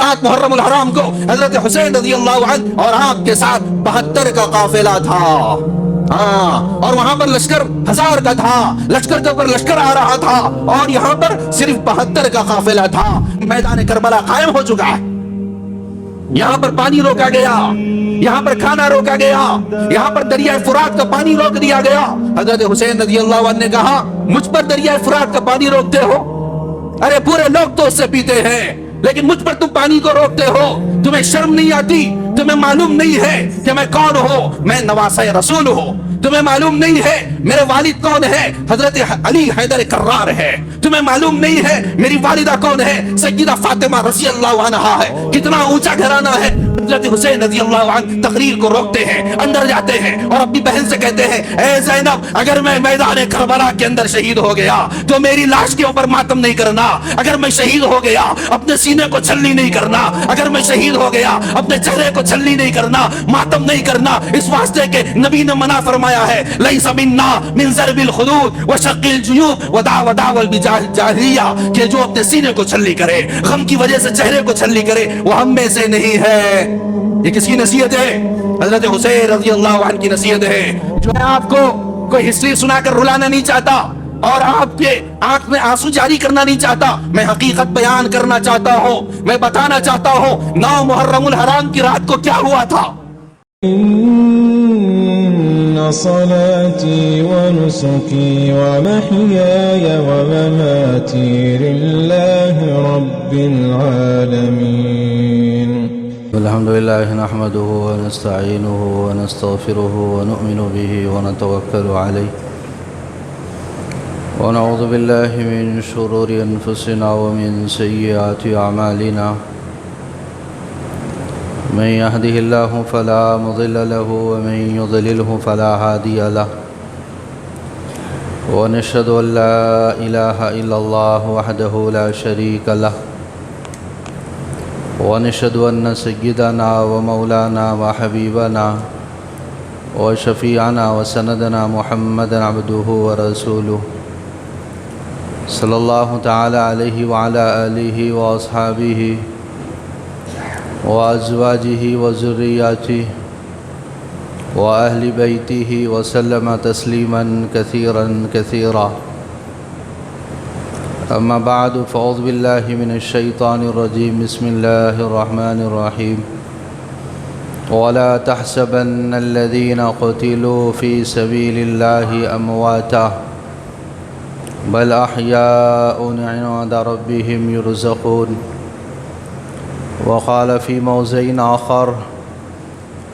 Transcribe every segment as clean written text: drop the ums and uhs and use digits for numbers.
7 محرم الحرام کو حضرت حسین رضی اللہ عنہ اور آپ کے ساتھ 72 کا قافلہ تھا، اور وہاں پر لشکر 1000 کا تھا، لشکر کے اوپر لشکر آ رہا تھا، اور یہاں پر صرف 72 کا قافلہ تھا۔ میدان کربلا قائم ہو چکا ہے، یہاں پر پانی روکا گیا، یہاں پر کھانا روکا گیا، یہاں پر دریائے فرات کا پانی روک دیا گیا۔ حضرت حسین رضی اللہ عنہ نے کہا مجھ پر دریائے فرات کا پانی روکتے ہو؟ ارے پورے لوگ تو اس سے پیتے ہیں، لیکن مجھ پر تم پانی کو روکتے ہو؟ تمہیں شرم نہیں آتی؟ تمہیں معلوم نہیں ہے کہ میں کون ہوں؟ میں نواسہ رسول ہوں۔ تمہیں معلوم نہیں ہے میرے والد کون ہے؟ حضرت علی حیدر کرار ہے۔ تمہیں معلوم نہیں ہے میری والدہ کون ہے؟ سیدہ فاطمہ رضی اللہ عنہا ہے۔ کتنا اونچا گھرانہ ہے۔ حضرت حسین رضی اللہ عنہ تقریر کو روکتے ہیں، اندر جاتے ہیں اور اپنی بہن سے کہتے ہیں اے زینب، اگر میں میدان کربلا کے اندر شہید ہو گیا تو میری لاش کے اوپر ماتم نہیں کرنا، اگر میں شہید ہو گیا اپنے سینے کو چھلنی نہیں کرنا، اگر میں شہید ہو گیا اپنے چہرے کو چھلنی نہیں کرنا، ماتم نہیں کرنا، اس واسطے کہ نبی نے منع فرمایا ہے لیس منا من ضرب الخدود وشق الجیوب ودعوى الجاہلیہ، کہ جو اپنے سینے کو چھلنی کرے، غم کی وجہ سے چہرے کو چھلنی کرے، وہ ہم میں سے نہیں ہے۔ یہ کس کی نصیحت ہے؟ حضرت حسین رضی اللہ عنہ کی نصیحت ہے۔ جو میں آپ کو کوئی ہسٹری سنا کر رلانا نہیں چاہتا اور آپ کے آنکھ میں آنسو جاری کرنا نہیں چاہتا، میں حقیقت بیان کرنا چاہتا ہوں، میں بتانا چاہتا ہوں 9 محرم الحرام کی رات کو کیا ہوا تھا۔ إن صلاتي ونسكي ومحياي ومماتي لله رب العالمين. الحمد لله نحمده ونستعينه ونستغفره ونؤمن به ونتوكل عليه ونعوذ بالله من شرور أنفسنا ومن سيئات أعمالنا. من يهده الله فلا مضل له ومن يضلله فلا هادي له، ونشهد أن لا إله إلا الله وحده لا شريك له، ونشهد أن سيدنا ومولانا وحبيبنا وشفيعنا وسندنا محمدا عبده ورسوله صلى الله تعالى عليه وعلى آله وأصحابه وأزواجه وذرياته وأهل بيته وسلم تسليما كثيرا كثيرا. أما بعد فأعوذ بالله من الشيطان الرجيم. بسم الله الرحمن الرحيم. ولا تحسبن الذين قتلوا في سبيل الله أمواتا بل أحياء عند ربهم يرزقون. وقال في موضع آخر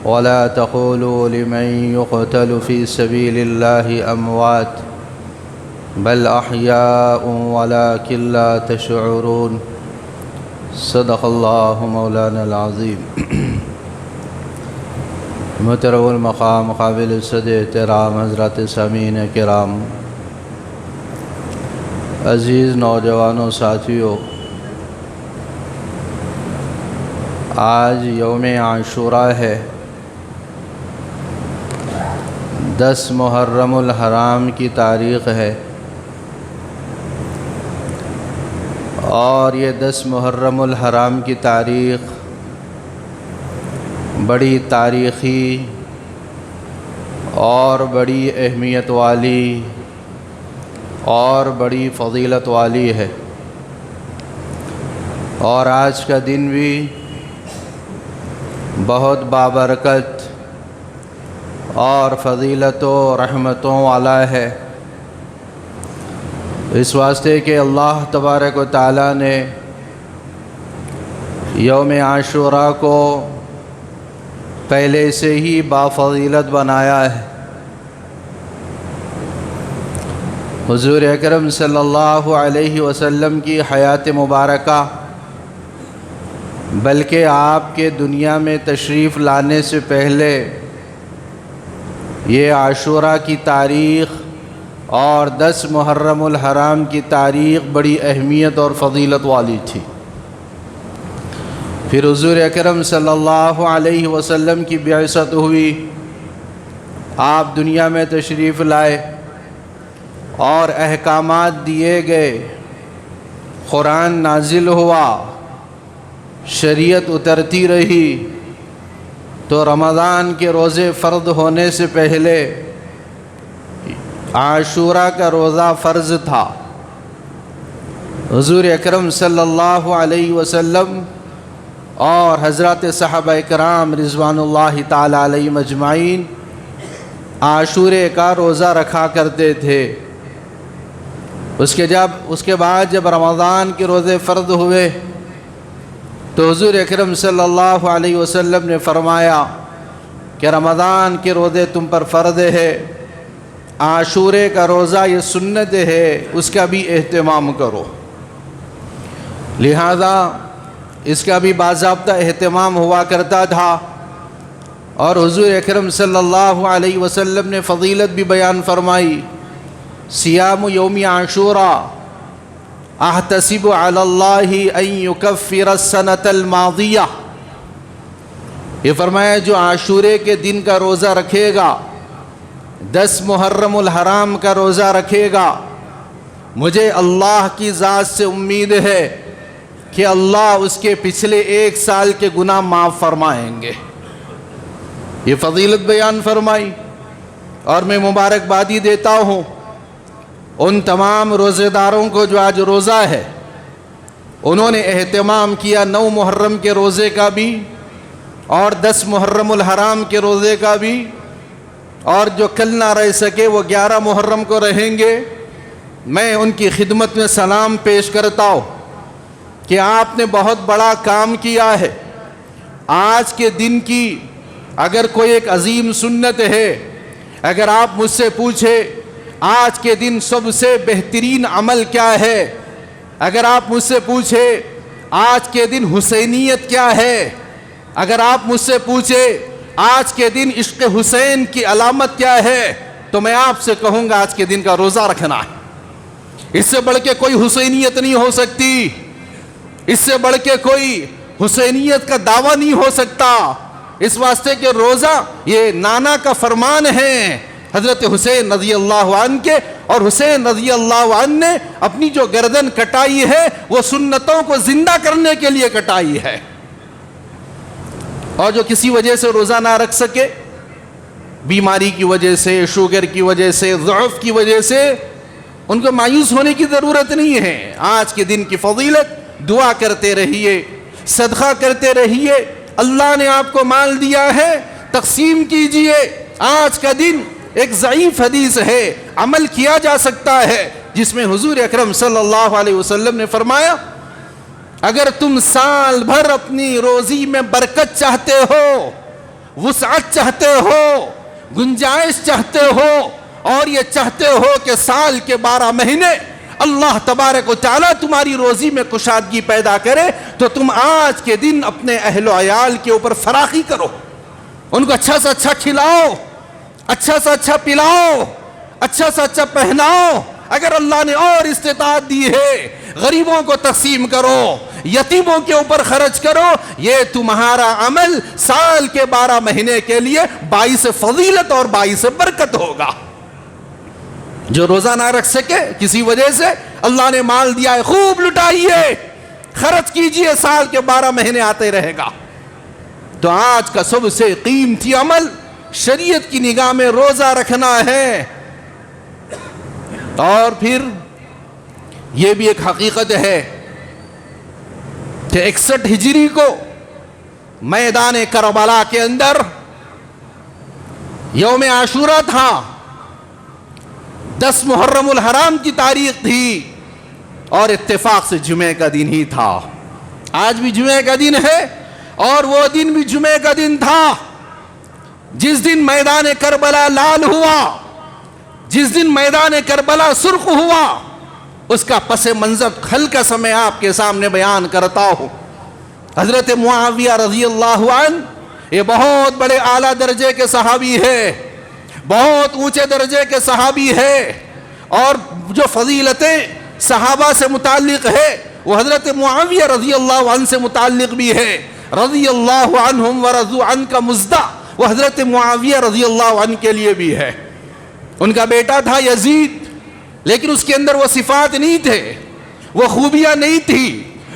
ولا تقولوا لمن يقتل في سبيل الله أموات بل أحياء ولكن لا تشعرون. صدق الله مولانا العظيم. محترم المقام قابل صد احترام حضرات سامعین کرام، عزیز نوجوانوں، ساتھیوں، آج یوم عاشوراء ہے، 10 محرم الحرام کی تاریخ ہے، اور یہ 10 محرم الحرام کی تاریخ بڑی تاریخی اور بڑی اہمیت والی اور بڑی فضیلت والی ہے، اور آج کا دن بھی بہت بابرکت اور فضیلت و رحمتوں والا ہے، اس واسطے کہ اللہ تبارک و تعالیٰ نے یوم عاشوراء کو پہلے سے ہی بافضیلت بنایا ہے۔ حضور اکرم صلی اللہ علیہ وسلم کی حیات مبارکہ، بلکہ آپ کے دنیا میں تشریف لانے سے پہلے یہ عاشوراء کی تاریخ اور 10 محرم الحرام کی تاریخ بڑی اہمیت اور فضیلت والی تھی۔ پھر حضور اکرم صلی اللہ علیہ وسلم کی بعثت ہوئی، آپ دنیا میں تشریف لائے اور احکامات دیے گئے، قرآن نازل ہوا، شریعت اترتی رہی تو رمضان کے روزے فرض ہونے سے پہلے عاشورہ کا روزہ فرض تھا۔ حضور اکرم صلی اللہ علیہ وسلم اور حضرات صحابہ کرام رضوان اللہ تعالی علیہم اجمعین عاشورے کا روزہ رکھا کرتے تھے۔ اس کے بعد جب رمضان کے روزے فرض ہوئے تو حضور اکرم صلی اللہ علیہ وسلم نے فرمایا کہ رمضان کے روزے تم پر فرض ہے، عاشورے کا روزہ یہ سنت ہے، اس کا بھی اہتمام کرو۔ لہذا اس کا بھی باضابطہ اہتمام ہوا کرتا تھا، اور حضور اکرم صلی اللہ علیہ وسلم نے فضیلت بھی بیان فرمائی، صیام یوم عاشوراء احتسب علی اللہ ان یکفر السنۃ الماضیہ۔ یہ فرمایا جو عاشورے کے دن کا روزہ رکھے گا، 10 محرم الحرام کا روزہ رکھے گا، مجھے اللہ کی ذات سے امید ہے کہ اللہ اس کے پچھلے 1 سال کے گناہ معاف فرمائیں گے۔ یہ فضیلت بیان فرمائی، اور میں مبارکبادی دیتا ہوں ان تمام روزے داروں کو جو آج روزہ ہے، انہوں نے اہتمام کیا 9 محرم کے روزے کا بھی اور 10 محرم الحرام کے روزے کا بھی، اور جو کل نہ رہ سکے وہ 11 محرم کو رہیں گے۔ میں ان کی خدمت میں سلام پیش کرتا ہوں کہ آپ نے بہت بڑا کام کیا ہے۔ آج کے دن کی اگر کوئی ایک عظیم سنت ہے، اگر آپ مجھ سے پوچھے آج کے دن سب سے بہترین عمل کیا ہے، اگر آپ مجھ سے پوچھے آج کے دن حسینیت کیا ہے، اگر آپ مجھ سے پوچھے آج کے دن عشق حسین کی علامت کیا ہے، تو میں آپ سے کہوں گا آج کے دن کا روزہ رکھنا ہے۔ اس سے بڑھ کے کوئی حسینیت نہیں ہو سکتی، اس سے بڑھ کے کوئی حسینیت کا دعویٰ نہیں ہو سکتا، اس واسطے کہ روزہ یہ نانا کا فرمان ہے حضرت حسین رضی اللہ عنہ کے، اور حسین رضی اللہ عنہ نے اپنی جو گردن کٹائی ہے وہ سنتوں کو زندہ کرنے کے لیے کٹائی ہے۔ اور جو کسی وجہ سے روزہ نہ رکھ سکے، بیماری کی وجہ سے، شوگر کی وجہ سے، ضعف کی وجہ سے، ان کو مایوس ہونے کی ضرورت نہیں ہے۔ آج کے دن کی فضیلت، دعا کرتے رہیے، صدقہ کرتے رہیے، اللہ نے آپ کو مال دیا ہے، تقسیم کیجئے۔ آج کا دن ایک ضعیف حدیث ہے، عمل کیا جا سکتا ہے، جس میں حضور اکرم صلی اللہ علیہ وسلم نے فرمایا اگر تم سال بھر اپنی روزی میں برکت چاہتے ہو، وسعت چاہتے ہو، گنجائش چاہتے ہو، اور یہ چاہتے ہو کہ سال کے 12 مہینے اللہ تبارک و تعالیٰ تمہاری روزی میں کشادگی پیدا کرے، تو تم آج کے دن اپنے اہل و عیال کے اوپر فراخی کرو، ان کو اچھا سے اچھا کھلاؤ، اچھا سے اچھا پلاؤ، اچھا سے اچھا پہناؤ۔ اگر اللہ نے اور استطاعت دی ہے، غریبوں کو تقسیم کرو، یتیموں کے اوپر خرچ کرو، یہ تمہارا عمل سال کے 12 مہینے کے لیے باعث فضیلت اور باعث برکت ہوگا۔ جو روزہ نہ رکھ سکے کسی وجہ سے، اللہ نے مال دیا ہے، خوب لٹائیے، خرچ کیجئے، سال کے 12 مہینے آتے رہے گا۔ تو آج کا سب سے قیمتی عمل شریعت کی نگاہ میں روزہ رکھنا ہے۔ اور پھر یہ بھی ایک حقیقت ہے کہ 61 ہجری کو میدان کربلا کے اندر یوم عاشورہ تھا، 10 محرم الحرام کی تاریخ تھی، اور اتفاق سے جمعے کا دن ہی تھا۔ آج بھی جمعے کا دن ہے، اور وہ دن بھی جمعے کا دن تھا جس دن میدان کربلا لال ہوا، جس دن میدان کربلا سرخ ہوا۔ اس کا پس منظر ہلکا سا میں آپ کے سامنے بیان کرتا ہوں۔ حضرت معاویہ رضی اللہ عنہ یہ بہت بڑے اعلیٰ درجے کے صحابی ہے، بہت اونچے درجے کے صحابی ہے، اور جو فضیلتیں صحابہ سے متعلق ہے وہ حضرت معاویہ رضی اللہ عنہ سے متعلق بھی ہے۔ رضی اللہ عنہم ورضوا عنہ کا مزدہ وہ حضرت معاویہ رضی اللہ عنہ کے لیے بھی ہے۔ ان کا بیٹا تھا یزید، لیکن اس کے اندر وہ صفات نہیں تھے، وہ خوبیاں نہیں تھی،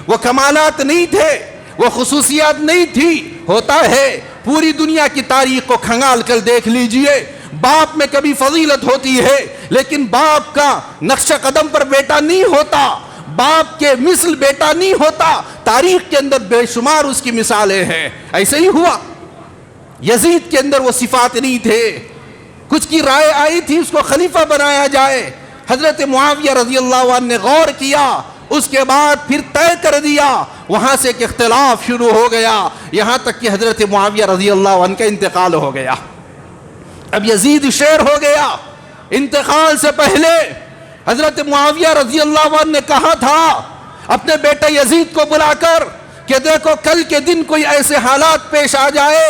وہ کمالات نہیں تھے، وہ خصوصیات نہیں تھی. ہوتا ہے پوری دنیا کی تاریخ کو کھنگال کر دیکھ لیجئے, باپ میں کبھی فضیلت ہوتی ہے لیکن باپ کا نقش قدم پر بیٹا نہیں ہوتا, باپ کے مثل بیٹا نہیں ہوتا. تاریخ کے اندر بے شمار اس کی مثالیں ہیں. ایسے ہی ہوا, یزید کے اندر وہ صفات نہیں تھے. کچھ کی رائے آئی تھی اس کو خلیفہ بنایا جائے, حضرت معاویہ رضی اللہ عنہ نے غور کیا, اس کے بعد پھر طے کر دیا. وہاں سے ایک اختلاف شروع ہو گیا, یہاں تک کہ حضرت معاویہ رضی اللہ عنہ کا انتقال ہو گیا. اب یزید شیر ہو گیا. انتقال سے پہلے حضرت معاویہ رضی اللہ عنہ نے کہا تھا اپنے بیٹے یزید کو بلا کر کہ دیکھو کل کے دن کوئی ایسے حالات پیش آ جائے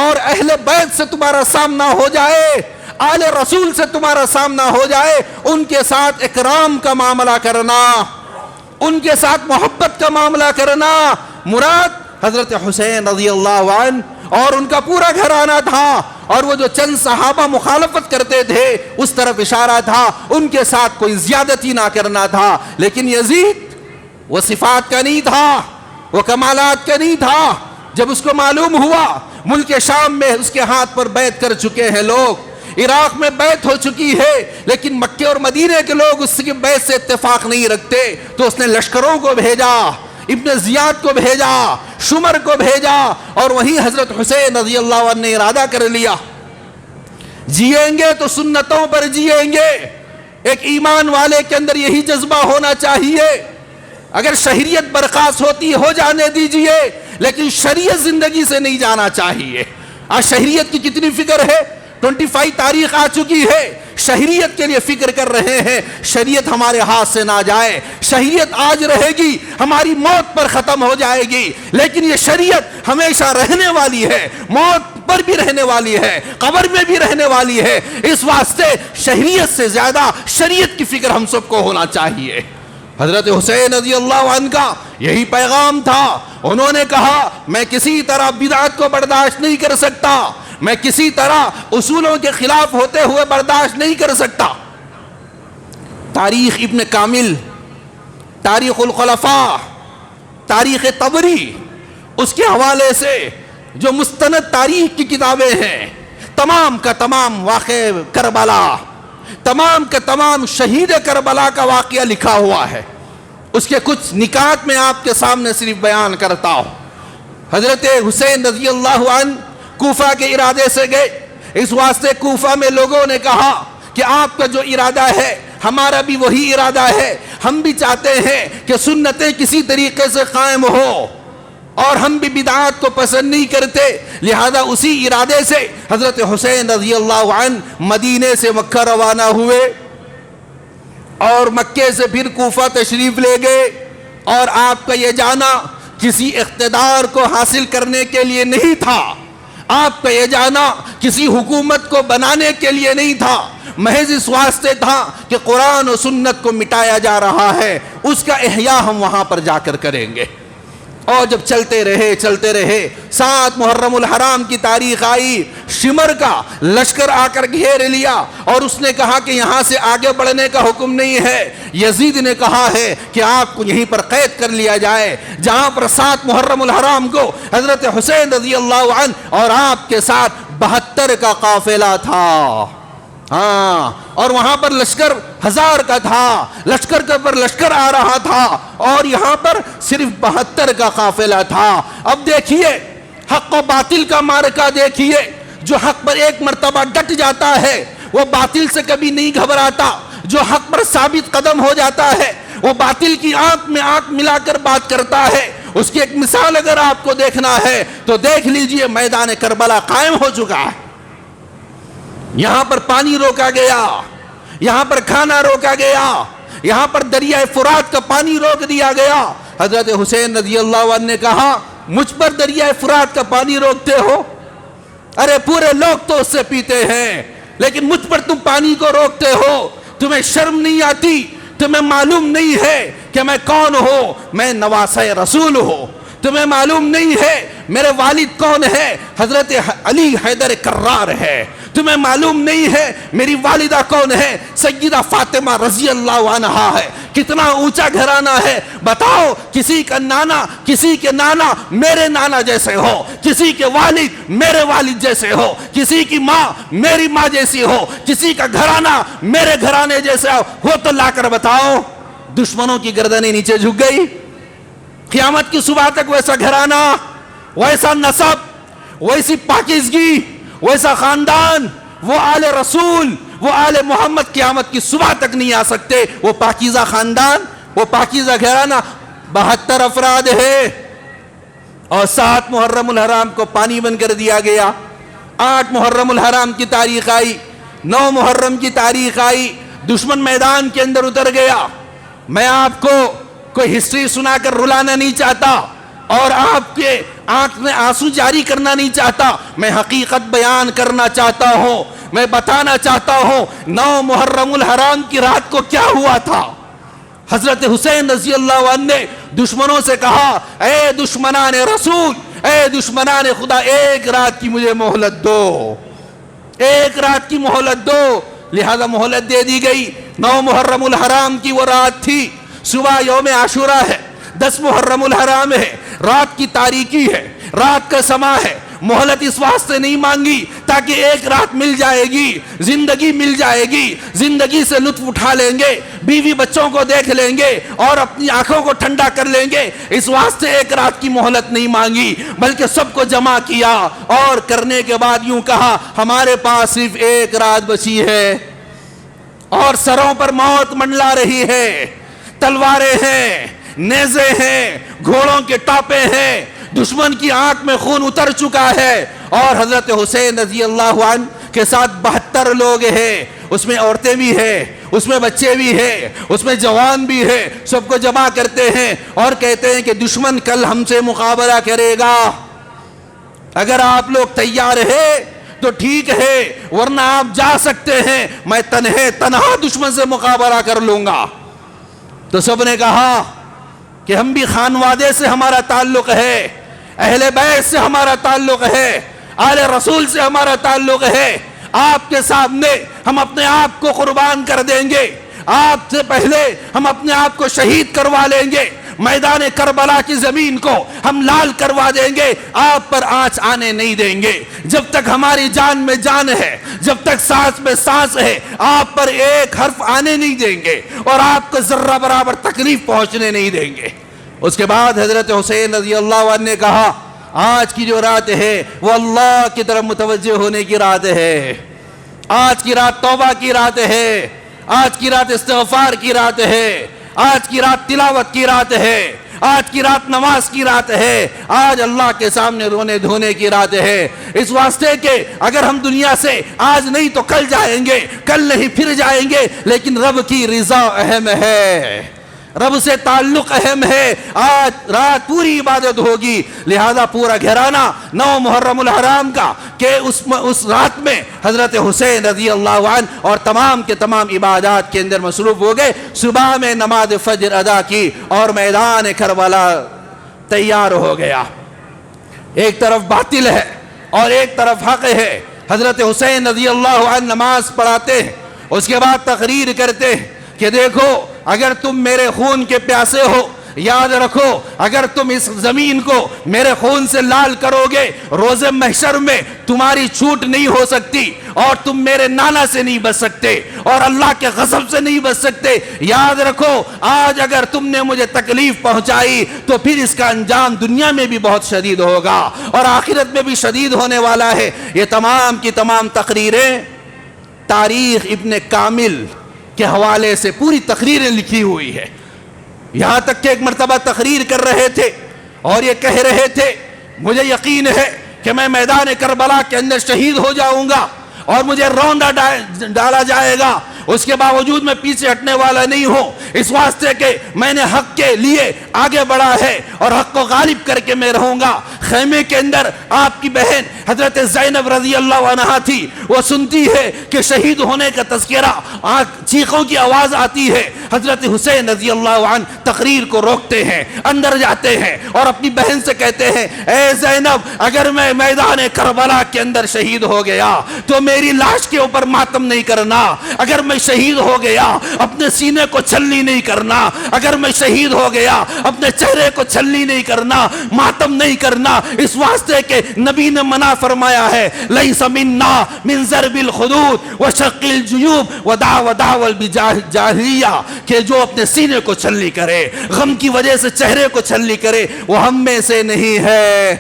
اور اہل بیت سے تمہارا سامنا ہو جائے, آل رسول سے تمہارا سامنا ہو جائے, ان کے ساتھ اکرام کا معاملہ کرنا, ان کے ساتھ محبت کا معاملہ کرنا. مراد حضرت حسین رضی اللہ عنہ اور ان کا پورا گھرانہ تھا, اور وہ جو چند صحابہ مخالفت کرتے تھے اس طرف اشارہ تھا, ان کے ساتھ کوئی زیادتی نہ کرنا تھا. لیکن یزید وہ صفات کا نہیں تھا, وہ کمالات کا نہیں تھا. جب اس کو معلوم ہوا ملک شام میں اس کے ہاتھ پر بیعت کر چکے ہیں لوگ, عراق میں بیعت ہو چکی ہے, لیکن مکے اور مدینے کے لوگ اس کی بیعت سے اتفاق نہیں رکھتے, تو اس نے لشکروں کو بھیجا, ابن زیاد کو بھیجا, شمر کو بھیجا, اور وہیں حضرت حسین رضی اللہ عنہ نے ارادہ کر لیا جیئیں گے تو سنتوں پر جیئیں گے. ایک ایمان والے کے اندر یہی جذبہ ہونا چاہیے. اگر شہریت برخاست ہوتی ہو جانے دیجئے, لیکن شریعت زندگی سے نہیں جانا چاہیے. آج شہریت کی کتنی فکر ہے, 25 تاریخ آ چکی ہے, شہریت کے لیے فکر کر رہے ہیں. شریعت ہمارے ہاتھ سے نہ جائے, شہریت آج رہے گی ہماری موت پر ختم ہو جائے گی, لیکن یہ شریعت ہمیشہ رہنے والی ہے, موت پر بھی رہنے والی ہے, قبر میں بھی رہنے والی ہے. اس واسطے شہریت سے زیادہ شریعت کی فکر ہم سب کو ہونا چاہیے. حضرت حسین رضی اللہ عنہ کا یہی پیغام تھا. انہوں نے کہا میں کسی طرح بدعت کو برداشت نہیں کر سکتا, میں کسی طرح اصولوں کے خلاف ہوتے ہوئے برداشت نہیں کر سکتا. تاریخ ابن کامل, تاریخ الخلفاء, تاریخ طبری, اس کے حوالے سے جو مستند تاریخ کی کتابیں ہیں, تمام کا تمام واقع کربلا, تمام کا تمام شہید کربلا کا واقعہ لکھا ہوا ہے. اس کے کچھ نکات میں آپ کے سامنے صرف بیان کرتا ہوں. حضرت حسین رضی اللہ عنہ کوفہ کے ارادے سے گئے, اس واسطے کوفہ میں لوگوں نے کہا کہ آپ کا جو ارادہ ہے ہمارا بھی وہی ارادہ ہے, ہم بھی چاہتے ہیں کہ سنتیں کسی طریقے سے قائم ہو, اور ہم بھی بدعات کو پسند نہیں کرتے. لہذا اسی ارادے سے حضرت حسین رضی اللہ عنہ مدینے سے مکہ روانہ ہوئے, اور مکے سے پھر کوفہ تشریف لے گئے. اور آپ کا یہ جانا کسی اقتدار کو حاصل کرنے کے لیے نہیں تھا, آپ کا یہ جانا کسی حکومت کو بنانے کے لیے نہیں تھا, محض اس واسطے تھا کہ قرآن و سنت کو مٹایا جا رہا ہے, اس کا احیاء ہم وہاں پر جا کر کریں گے. اور جب چلتے رہے 7 محرم الحرام کی تاریخ آئی, شمر کا لشکر آ کر گھیر لیا, اور اس نے کہا کہ یہاں سے آگے بڑھنے کا حکم نہیں ہے. یزید نے کہا ہے کہ آپ کو یہیں پر قید کر لیا جائے, جہاں پر 7 محرم الحرام کو حضرت حسین رضی اللہ عنہ اور آپ کے ساتھ 72 کا قافلہ تھا. ہاں, اور وہاں پر لشکر 1000 کا تھا, لشکر کے پر لشکر آ رہا تھا, اور یہاں پر صرف 72 کا قافلہ تھا. اب دیکھیے حق و باطل کا معرکہ دیکھیے, جو حق پر ایک مرتبہ ڈٹ جاتا ہے وہ باطل سے کبھی نہیں گھبراتا, جو حق پر ثابت قدم ہو جاتا ہے وہ باطل کی آنکھ میں آنکھ ملا کر بات کرتا ہے. اس کی ایک مثال اگر آپ کو دیکھنا ہے تو دیکھ لیجئے, میدان کربلا قائم ہو چکا ہے, یہاں پر پانی روکا گیا, یہاں پر کھانا روکا گیا, یہاں پر دریائے فرات کا پانی روک دیا گیا. حضرت حسین رضی اللہ عنہ نے کہا مجھ پر دریائے فرات کا پانی روکتے ہو, ارے پورے لوگ تو اس سے پیتے ہیں, لیکن مجھ پر تم پانی کو روکتے ہو, تمہیں شرم نہیں آتی؟ تمہیں معلوم نہیں ہے کہ میں کون ہوں؟ میں نواسہ رسول ہوں. تمہیں معلوم نہیں ہے میرے والد کون ہے؟ حضرت علی حیدر کرار ہے. تمہیں معلوم نہیں ہے میری والدہ کون ہے؟ سیدہ فاطمہ رضی اللہ عنہا ہے. کتنا اونچا گھرانہ ہے. بتاؤ کسی کا نانا کسی کے نانا میرے نانا جیسے ہو, کسی کے والد میرے والد جیسے ہو, کسی کی ماں میری ماں جیسی ہو, کسی کا گھرانہ میرے گھرانے جیسے ہو تو لا کر بتاؤ. دشمنوں کی گردنیں نیچے جھک گئی. قیامت کی صبح تک ویسا گھرانہ, ویسا نسب, ویسی پاکیزگی, ویسا خاندان, وہ آل رسول, وہ آل محمد قیامت کی صبح تک نہیں آ سکتے. وہ پاکیزہ خاندان, وہ پاکیزہ گھرانہ 72 افراد ہے. اور 7 محرم الحرام کو پانی بند کر دیا گیا. 8 محرم الحرام کی تاریخ آئی, 9 محرم کی تاریخ آئی, دشمن میدان کے اندر اتر گیا. میں آپ کو کوئی ہسٹری سنا کر رلانا نہیں چاہتا اور آپ کے آنکھ میں آنسو جاری کرنا نہیں چاہتا. میں حقیقت بیان کرنا چاہتا ہوں. میں بتانا چاہتا ہوں 9 محرم الحرام کی رات کو کیا ہوا تھا. حضرت حسین رضی اللہ عنہ نے دشمنوں سے کہا, اے دشمنان رسول, اے دشمنان خدا, ایک رات کی مجھے مہلت دو, ایک رات کی مہلت دو. لہذا مہلت دے دی گئی. 9 محرم الحرام کی وہ رات تھی. صبح یوم عاشورہ ہے, 10 محرم الحرام ہے, رات کی تاریکی ہے, رات کا سما ہے. مہلت اس واسطے نہیں مانگی تاکہ ایک رات مل جائے گی, زندگی مل جائے گی, زندگی سے لطف اٹھا لیں گے, بیوی بچوں کو دیکھ لیں گے اور اپنی آنکھوں کو ٹھنڈا کر لیں گے. اس واسطے ایک رات کی مہلت نہیں مانگی, بلکہ سب کو جمع کیا اور کرنے کے بعد یوں کہا, ہمارے پاس صرف ایک رات بچی ہے اور سروں پر موت منڈلا رہی ہے. تلواریں ہیں, نیزے ہیں, گھوڑوں کے ٹاپے ہیں, دشمن کی آنکھ میں خون اتر چکا ہے. اور حضرت حسین رضی اللہ عنہ کے ساتھ 72 لوگ ہیں. اس میں عورتیں بھی ہیں, اس میں بچے بھی ہیں, اس میں جوان بھی ہیں. سب کو جمع کرتے ہیں اور کہتے ہیں کہ دشمن کل ہم سے مقابلہ کرے گا. اگر آپ لوگ تیار ہیں تو ٹھیک ہے, ورنہ آپ جا سکتے ہیں, میں تنہا دشمن سے مقابلہ کر لوں گا. تو سب نے کہا کہ ہم بھی خانوادے سے ہمارا تعلق ہے, اہل بیت سے ہمارا تعلق ہے, آل رسول سے ہمارا تعلق ہے. آپ کے سامنے ہم اپنے آپ کو قربان کر دیں گے, آپ سے پہلے ہم اپنے آپ کو شہید کروا لیں گے, میدان کربلا کی زمین کو ہم لال کروا دیں گے, آپ پر آنچ آنے نہیں دیں گے. جب تک ہماری جان میں جان ہے, جب تک سانس میں سانس ہے, آپ پر ایک حرف آنے نہیں دیں گے اور آپ کو ذرہ برابر تکلیف پہنچنے نہیں دیں گے. اس کے بعد حضرت حسین رضی اللہ عنہ نے کہا, آج کی جو رات ہے وہ اللہ کی طرف متوجہ ہونے کی رات ہے. آج کی رات توبہ کی رات ہے, آج کی رات استغفار کی رات ہے, آج کی رات تلاوت کی رات ہے, آج کی رات نماز کی رات ہے, آج اللہ کے سامنے رونے دھونے کی رات ہے. اس واسطے کہ اگر ہم دنیا سے آج نہیں تو کل جائیں گے, کل نہیں پھر جائیں گے, لیکن رب کی رضا اہم ہے, رب سے تعلق اہم ہے. آج رات پوری عبادت ہوگی. لہذا پورا گھرانہ 9 محرم الحرام کا کہ اس رات میں حضرت حسین رضی اللہ عنہ اور تمام کے تمام عبادات کے اندر مصروف ہو گئے. صبح میں نماز فجر ادا کی اور میدان کربلا تیار ہو گیا. ایک طرف باطل ہے اور ایک طرف حق ہے. حضرت حسین رضی اللہ عنہ نماز پڑھاتے ہیں, اس کے بعد تقریر کرتے ہیں کہ دیکھو اگر تم میرے خون کے پیاسے ہو, یاد رکھو اگر تم اس زمین کو میرے خون سے لال کرو گے, روز محشر میں تمہاری چھوٹ نہیں ہو سکتی اور تم میرے نانا سے نہیں بچ سکتے اور اللہ کے غضب سے نہیں بچ سکتے. یاد رکھو آج اگر تم نے مجھے تکلیف پہنچائی تو پھر اس کا انجام دنیا میں بھی بہت شدید ہوگا اور آخرت میں بھی شدید ہونے والا ہے. یہ تمام کی تمام تقریریں تاریخ ابن کامل کے حوالے سے پوری تقریریں لکھی ہوئی ہے. یہاں تک کہ ایک مرتبہ تقریر کر رہے تھے اور یہ کہہ رہے تھے, مجھے یقین ہے کہ میں میدان کربلا کے اندر شہید ہو جاؤں گا اور مجھے روندا ڈالا جائے گا, اس کے باوجود میں پیچھے ہٹنے والا نہیں ہوں, اس واسطے کہ میں نے حق کے لیے آگے بڑھا ہے اور حق کو غالب کر کے میں رہوں گا. خیمے کے اندر آپ کی بہن حضرت زینب رضی اللہ عنہا تھی, وہ سنتی ہے کہ شہید ہونے کا تذکرہ, چیخوں کی آواز آتی ہے, حضرت حسین رضی اللہ عنہ تقریر کو روکتے ہیں، اندر جاتے ہیں اور اپنی بہن سے کہتے ہیں اے زینب اگر میں میدان کربلا کے اندر شہید ہو گیا تو میری لاش کے اوپر ماتم نہیں کرنا، اگر میں شہید ہو گیا اپنے سینے کو چھلنی نہیں کرنا، اگر میں شہید ہو گیا اپنے چہرے کو چھلنی نہیں کرنا، ماتم نہیں کرنا، اس واسطے کہ نبی نے منع فرمایا ہے لیس منا من ضرب الخدود وشق الجیوب ودعوى الجاہلیہ، کہ جو اپنے سینے کو چھلنی کرے، غم کی وجہ سے چہرے کو چھلنی کرے، وہ ہم میں سے نہیں ہے۔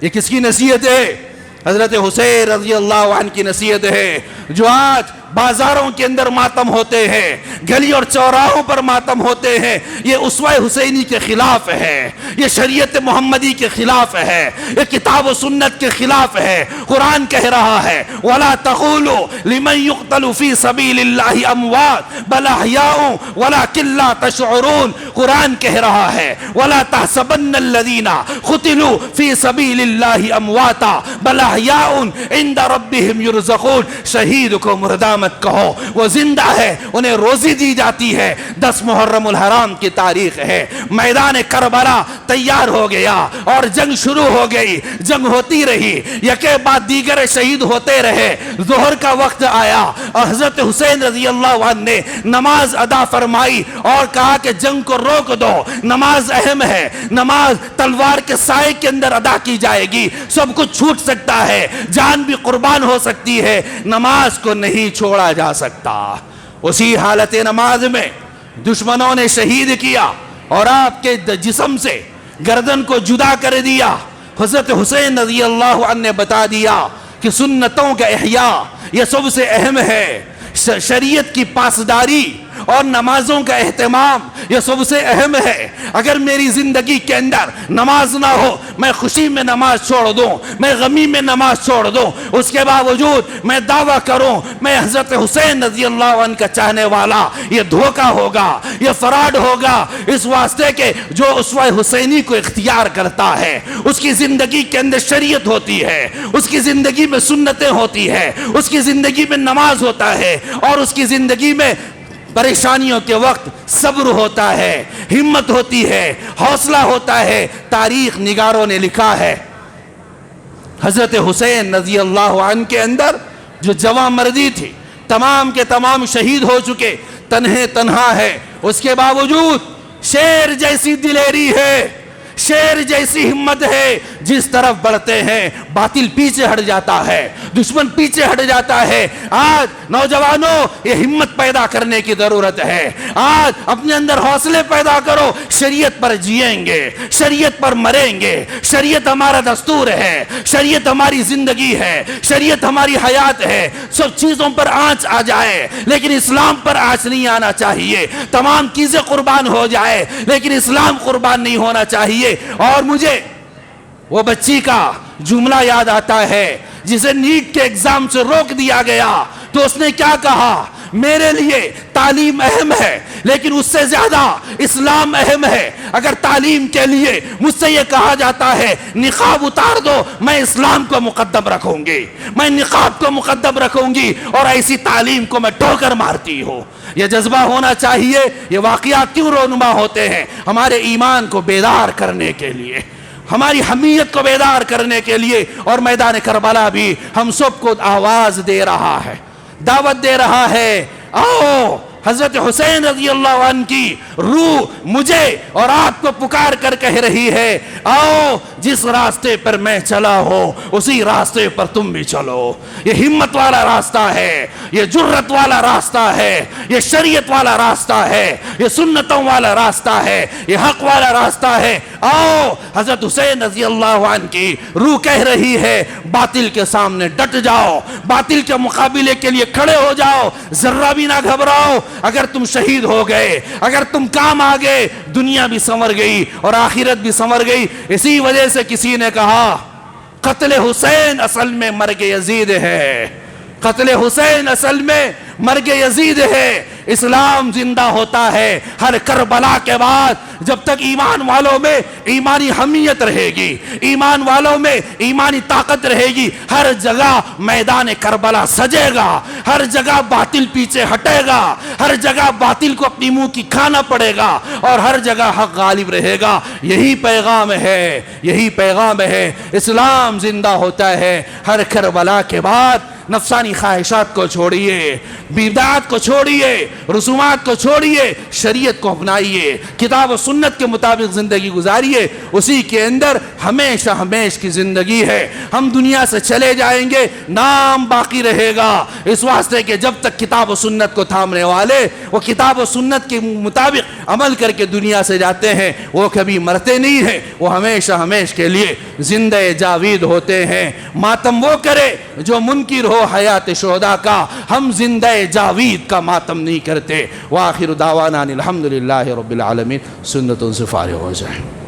یہ کس کی نصیحت ہے؟ حضرت حسین رضی اللہ عنہ کی نصیحت ہے۔ جو آج بازاروں کے اندر ماتم ہوتے ہیں، گلی اور چوراہوں پر ماتم ہوتے ہیں، یہ اسوہ حسینی کے خلاف ہے، یہ شریعت محمدی کے خلاف ہے، یہ کتاب و سنت کے خلاف ہے۔ قرآن کہہ رہا ہے وَلَا تَقُولُوا لِمَنْ يُقْتَلُ فِي سَبِيلِ اللَّهِ أَمْوَاتٌ بَلْ أَحْيَاءٌ وَلَكِنْ لَا تَشْعُرُونَ۔ قرآن کہہ رہا ہے وَلَا تَحْسَبَنَّ الَّذِينَ قُتِلُوا فِي سَبِيلِ اللَّهِ أَمْوَاتًا بَلْ أَحْيَاءٌ عِنْدَ رَبِّهِمْ يُرْزَقُونَ۔ شہید کو مردہ مت کہو، وہ زندہ ہے، انہیں روزی دی جاتی ہے۔ 10 محرم الحرام کی تاریخ ہے، میدان کربلا تیار ہو گیا اور جنگ شروع ہو گئی، جنگ ہوتی رہی، یکے بعد دیگر شہید ہوتے رہے۔ ظہر کا وقت آیا، حضرت حسین رضی اللہ عنہ نے نماز ادا فرمائی اور کہا کہ جنگ کو روک دو، نماز اہم ہے، نماز تلوار کے سائے کے اندر ادا کی جائے گی، سب کچھ چھوٹ سکتا ہے، جان بھی قربان ہو سکتی ہے، نماز کو نہیں چھوڑا جا سکتا۔ اسی حالت نماز میں دشمنوں نے شہید کیا اور آپ کے جسم سے گردن کو جدا کر دیا۔ حضرت حسین رضی اللہ عنہ نے بتا دیا کہ سنتوں کا احیاء یہ سب سے اہم ہے، شریعت کی پاسداری اور نمازوں کا اہتمام یہ سب سے اہم ہے۔ اگر میری زندگی کے اندر نماز نہ ہو، میں خوشی میں نماز چھوڑ دوں، میں غمی میں نماز چھوڑ دوں، اس کے باوجود میں دعویٰ کروں میں حضرت حسین رضی اللہ عنہ کا چاہنے والا، یہ دھوکہ ہوگا، یہ فراڈ ہوگا۔ اس واسطے کہ جو اسوہ حسینی کو اختیار کرتا ہے اس کی زندگی کے اندر شریعت ہوتی ہے، اس کی زندگی میں سنتیں ہوتی ہے، اس کی زندگی میں نماز ہوتا ہے اور اس کی زندگی میں پریشانیوں کے وقت صبر ہوتا ہے، ہمت ہوتی ہے، حوصلہ ہوتا ہے۔ تاریخ نگاروں نے لکھا ہے حضرت حسین رضی اللہ عنہ کے اندر جو جواں مردی تھی، تمام کے تمام شہید ہو چکے، تنہا ہے، اس کے باوجود شیر جیسی دلیری ہے، شیر جیسی ہمت ہے، جس طرف بڑھتے ہیں باطل پیچھے ہٹ جاتا ہے، دشمن پیچھے ہٹ جاتا ہے۔ آج نوجوانوں یہ ہمت پیدا کرنے کی ضرورت ہے، آج اپنے اندر حوصلے پیدا کرو، شریعت پر جیئیں گے، شریعت پر مریں گے، شریعت ہمارا دستور ہے، شریعت ہماری زندگی ہے، شریعت ہماری حیات ہے۔ سب چیزوں پر آنچ آ جائے لیکن اسلام پر آنچ نہیں آنا چاہیے، تمام چیزیں قربان ہو جائے لیکن اسلام قربان نہیں ہونا چاہیے۔ اور مجھے وہ بچی کا جملہ یاد آتا ہے جسے نیٹ کے ایگزام سے روک دیا گیا، تو اس نے کیا کہا؟ میرے لیے تعلیم اہم ہے لیکن اس سے زیادہ اسلام اہم ہے۔ اگر تعلیم کے لیے مجھ سے یہ کہا جاتا ہے نقاب اتار دو، میں اسلام کو مقدم رکھوں گی، میں نقاب کو مقدم رکھوں گی اور ایسی تعلیم کو میں ٹھوکر مارتی ہوں۔ یہ جذبہ ہونا چاہیے۔ یہ واقعات کیوں رونما ہوتے ہیں؟ ہمارے ایمان کو بیدار کرنے کے لیے، ہماری حمیت کو بیدار کرنے کے لیے۔ اور میدان کربلا بھی ہم سب کو آواز دے رہا ہے، دعوت دے رہا ہے، آؤ حضرت حسین رضی اللہ عنہ کی روح مجھے اور آپ کو پکار کر کہہ رہی ہے، آؤ جس راستے پر میں چلا ہوں اسی راستے پر تم بھی چلو۔ یہ ہمت والا راستہ ہے، یہ جرت والا راستہ ہے، یہ شریعت والا راستہ ہے، یہ سنتوں والا راستہ ہے، یہ حق والا راستہ ہے۔ آؤ حضرت حسین رضی اللہ عنہ کی روح کہہ رہی ہے، باطل کے سامنے ڈٹ جاؤ، باطل کے مقابلے کے لیے کھڑے ہو جاؤ، ذرہ بھی نہ گھبراؤ۔ اگر تم شہید ہو گئے، اگر تم کام آ گئے، دنیا بھی سنور گئی اور آخرت بھی سنور گئی۔ اسی وجہ سے کسی نے کہا قتل حسین اصل میں مرگ یزید ہے، قتل حسین اصل میں مرگ یزید ہے. اسلام زندہ ہوتا ہے ہر کربلا کے بعد جب تک ایمان والوں میں ایمانی حمیت رہے گی، ایمان والوں میں ایمانی طاقت رہے گی. ہر جگہ میدان کربلا سجے گا، ہر جگہ باطل پیچھے ہٹے گا، ہر جگہ باطل کو اپنی منہ کی کھانا پڑے گا اور ہر جگہ حق غالب رہے گا. یہی پیغام ہے، یہی پیغام ہے. اسلام زندہ ہوتا ہے ہر کربلا کے بعد. نفسانی خواہشات کو چھوڑیے، بدعات کو چھوڑیے، رسومات کو چھوڑیے، شریعت کو اپنائیے، کتاب و سنت کے مطابق زندگی گزاریے. اسی کے اندر ہمیشہ ہمیش کی زندگی ہے. ہم دنیا سے چلے جائیں گے، نام باقی رہے گا. اس واسطے کہ جب تک کتاب و سنت کو تھامنے والے وہ کتاب و سنت کے مطابق عمل کر کے دنیا سے جاتے ہیں، وہ کبھی مرتے نہیں ہیں، وہ ہمیشہ ہمیش کے لیے زندہ جاوید ہوتے ہیں. ماتم وہ کرے جو منکر ہو حیات شہداء کا، ہم زندہ جاوید کا ماتم نہیں کرتے. وآخر دعوانا الحمدللہ رب العالمین. سنتوں سے فارغ ہو جائیں.